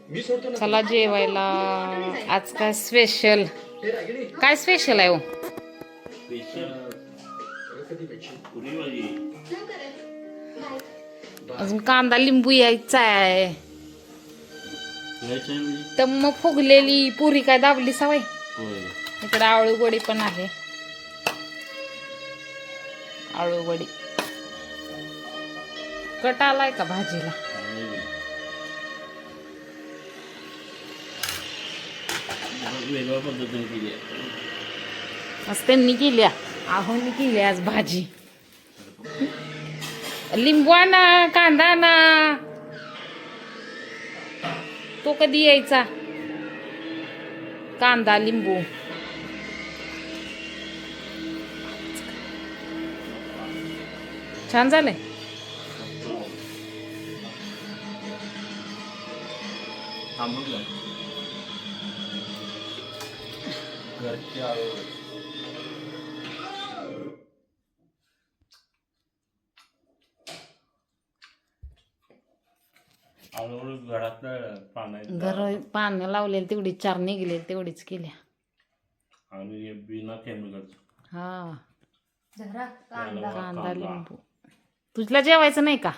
चला जेवायला. आज काय स्पेशल? काय स्पेशल आहे हो? अजून कांदा लिंबू यायचा आहे. तर मग फुगलेली पुरी काय दाबली सवय. इकडे आळूवडी पण आहे. आळूवडी कट आलाय का भाजीला? वेगळ्या पद्धतीने केली आज त्यांनी केल्या. आहोनी केली आज भाजी. लिंबू आणा, कांदा आणा. तो कधी यायचा? कांदा लिंबू छान झालंय. घर पानं लावलेली तेवढीच 4 निघले तेवढीच केल्या. आणि बिना केमिकल. हा कांदा लिंबू. तुझला जेवायचं नाही का?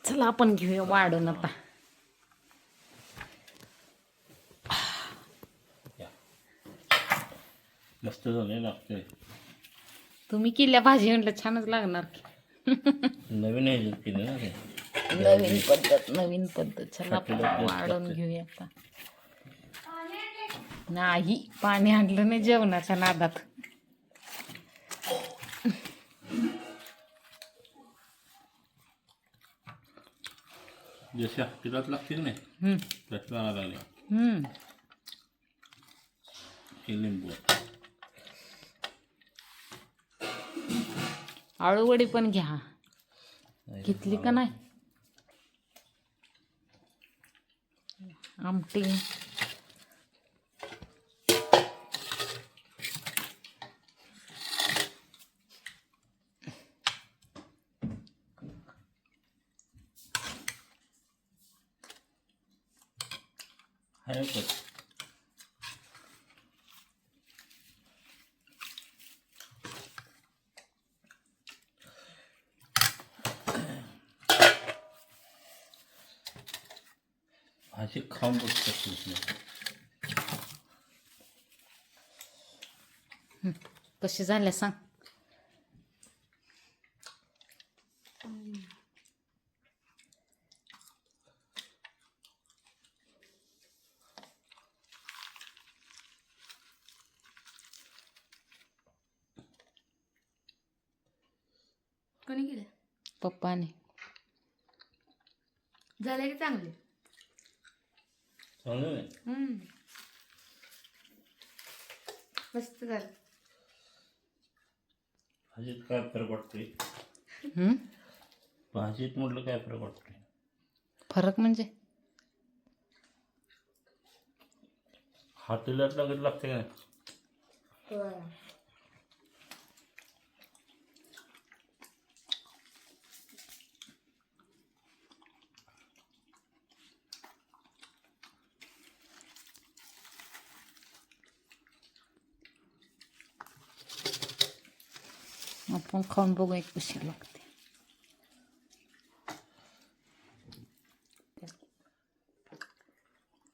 चला आपण घेऊया वाढून आता. मस्त झाले लागते. तुम्ही केल्या भाजी म्हटलं छानच लागणार की. नवीन आहे केलं ना ते. नवीन पद्धत. चला आपण वाढून घेऊया आता. नाही पाणी आणलं नाही जेवणाच्या नादात. जशा तिलाच लागते की नाही त्यात लागायला लागले. लिंबू आळूवडी पण घ्या. घेतली का नाही? आमटी आहे का? भाजी खाऊन बघतो. कशी झाल्या सांग. कोणी केलं? पप्पाने. झाले की चांगले? मस्त झालं. भाजीत काय फरक वाटतोय? भाजीत म्हटलं काय फरक वाटतोय? फरक म्हणजे हॉटेलात लागत लागते का? आपण खाऊन बघू एक कशी लागते.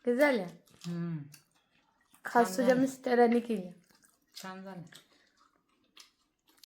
ते झाल्या. खास तुझ्या मिस्टरांनी केली. छान झालं.